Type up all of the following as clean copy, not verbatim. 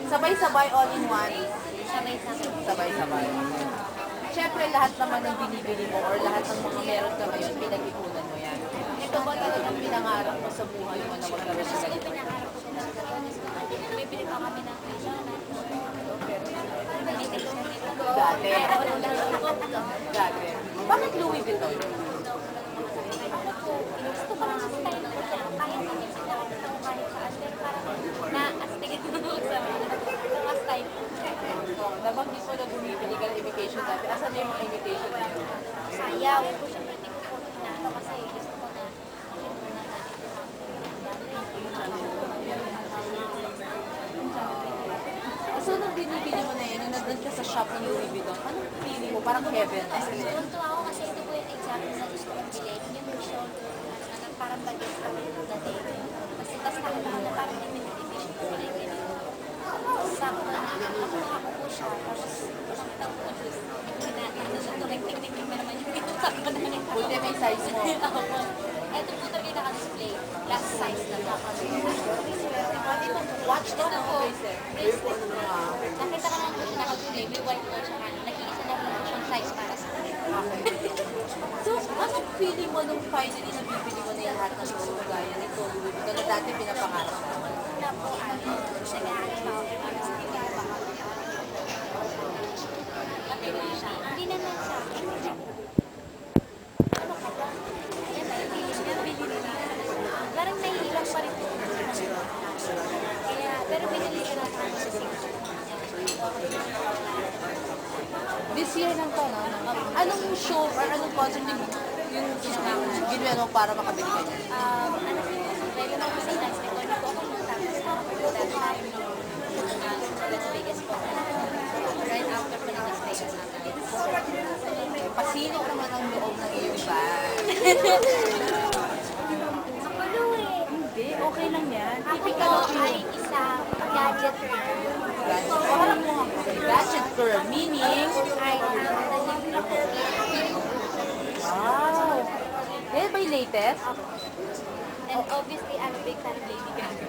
Sabay-sabay all in one. Sabay-sabay. Sabay-sabay. Siyempre, lahat naman ng binibili mo or lahat ng mga meron ka ngayon, pinag-ipunan mo yan. Ito ba talagang pinangarap mo sa buhay mo na magkaroon sa Gusto ko ganito? pinaharap ko na sa bonus ko. Bibili pa kami ng kailangan. Limitation nito. Dati. Pero wala Dati. Bakit Louis Vuitton? gusto ko lang sa style ko siya. Kahit hindi sila ako kahit saan. Pero parang na-astigit ko sa mga style ko. Nabanggit mo na bumibili ka ng imitation dati. Asan na yung mga imitation na yun? Sayaw. Siyempre, hindi ko po inaano kasi gusto ko na So, nung binibili mo na yun, nung nandun ka sa shop ng Louis Vuitton, anong feeling mo? Parang heaven. Tuntua ako kasi ito po yung example na gusto kong bilhin. Yung shoulder na parang bagay sa dating. Kasi tapos nakita na parang limited edition ko sila yung ganito. Sakto na nakuha ko po siya. Tapos nakita ko po siya. Tingnan mo naman yung ito. Sakto na nakita ko. Buti may size mo. Opo. Ito po talaga naka-display. Last size na po. Ito, watch to Ito na po. bracelet. Nakita ka lang po siya naka-display. May white po siya. Nag-iisa na po siyang size para sa akin. So, anong feeling mo nung finally nabibili mo na yung lahat ng show gaya nito, Louis Vuitton, na dati pinapangarap mo? Una po, nag-aaral pa ako para sa hindi naman sa akin. Ano ka ba? Yan, nabili na. Parang nahihilang pa rin po. Kaya, pero binili ko na ako sa singles. This year lang to, no? Anong show or anong concert yung ginawa mo para makabili ka niya? Ano po, dahil naman kasi nice record po ako nung tapos that time sa Las Vegas po. Right after po ng Las Vegas Pasilip naman ang loob ng iyong bag. Makulo eh. Hindi, okay lang yan. Ako po ay isang gadget girl. Parang mo ako. Gadget girl, meaning? I am the new Wow! Eh, ba yung latest? And obviously, I'm a big fan of Lady Gaga.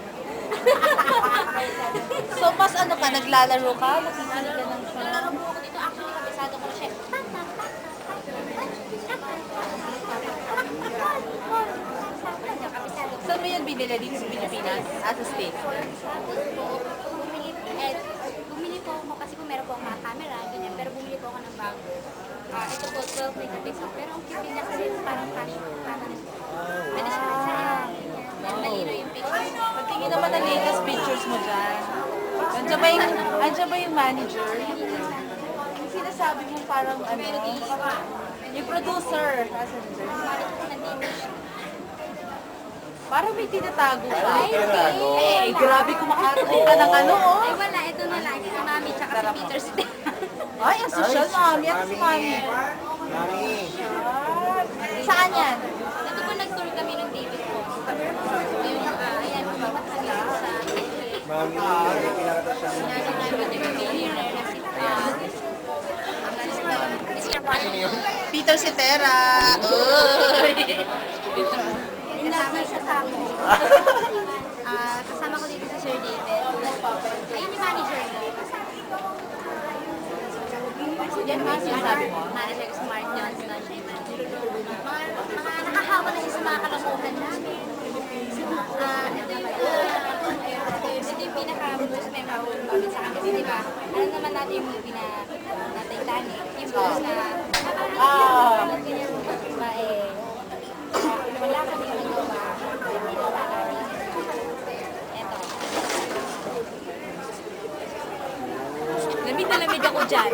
So, mas ano ka, naglalaro ka? Nakikinig ka ng show? Nalaro po ako dito. Actually, kabisado ko na siya. Kabisado ko. Saan mo yan binili dito sa Pilipinas? As a state? Tapos po, bumili po ako kasi po meron po akong mga camera, ganyan. Pero bumili po ako ng bago. Ito po, 12 megapixel. Pero ang cute niya kasi parang fashion. Pwede siya magsayaw. Yan, malino yung pictures. Patingin naman ang latest pictures mo dyan. Andiyan ba yung manager? Yung sinasabi mo parang ano? Yung producer. Asan dyan? Nandito siya. Parang may tinatago ka. Ay, Eh, grabe kumakarte ka ng ano, oh. Ay, wala. Ito na lang. Si Mami tsaka si Peter Step. Ay, ang social mami. At si mami. Saan yan? Ito po nag-tour kami ng David po. Yung, ayan, babat kami sa Mami, pinakata siya. Nasa namin yung millionaire na Peter Cetera. Uy! Kasama siya sa akin. Kasama ko dito si Sir David. Ayun yung manager ko. Yan ba sinasabi mo? Manager ko si Mark Johnson. Siya yung manager ko. Mga nakahawa na siya sa mga kalamutan namin. Ito yung pinaka-most memorable moment sa akin. Kasi diba, alam naman natin yung movie na Titanic. Yung post na, ganyan, diba eh, wala kami yung nagawa. Eto. Lamig na lamig ako dyan.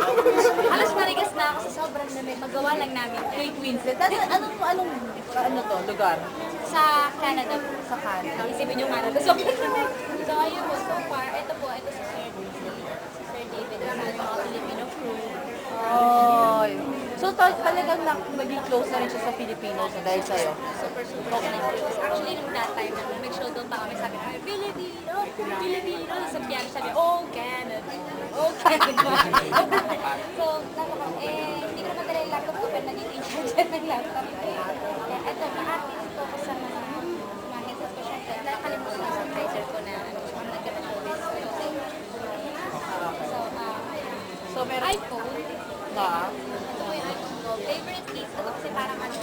Halos narigas na ako sa sobrang lamig. Magawa lang namin. Kate Winslet. Ano to, lugar? Sa Canada po. Sa Canada. Isipin yung Canada. Sobrang lamig. So ayun po, so far, ito po, ito si Sir David. Kasama yung mga Filipino crew. Oh. So, talagang naging close na rin siya sa Filipinos dahil sa'yo? Super close. Actually, nung that time, nung nag-showdown pa kami, sabi kami, Filipino! Filipino! Sa piano, sabi, oh, Canada! Oh, Canada! So, hindi ko naman dala yung laptop ko, pero naging in-charge ng laptop ko. Kaya eto, ma-active ko sa mga headsets ko. Siyempre, nakalimutan ko sa advisor ko na nagka-showbiz. So, meron iPhone. na. Ito po yung iPhone ko. Favorite case ko kasi parang ano.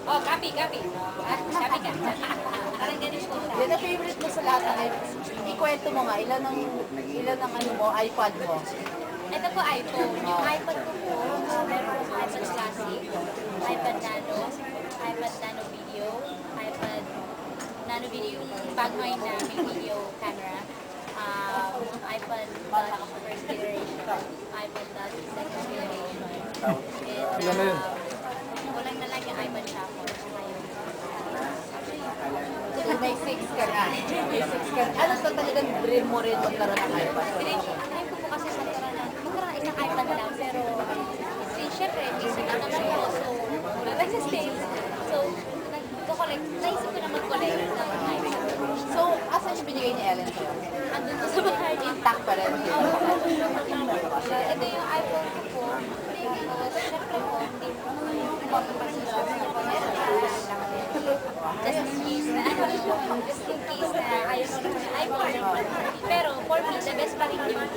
Oh, copy. Copy ka. Parang ganun po siya. Yan ang favorite mo sa lahat ng ikwento mo nga, ilan ang ano mo, iPad mo? Ito po iPhone. Yung iPad ko po, meron po iPad Classic, iPad Nano, iPad Nano Video, iPad Nano Video yung bag na may video camera, iPad Touch first generation, iPad Touch second generation, and walang nalagyan iPad Shuffle, tsaka yung So, may 6 ka na. May 6 ka na. Ano sa talagang dream mo rin magkaroon ng iPad? Dream ko po kasi magkaroon ng isang iPad lang, pero syempre, isip ko naman po, so wala lang sa sales. So, nagko-collect, naisip ko na mag-collect ng iPad. So, asan yung binigay ni Ellen sa'yo? Andun po sa bahay. Intact pa rin. Ito yung iPhone ko po. Tapos, syempre po, hindi po mapapasisip na po. Just in case na, ayaw ko na sa iPhone. Pero, for me, the best pa rin yung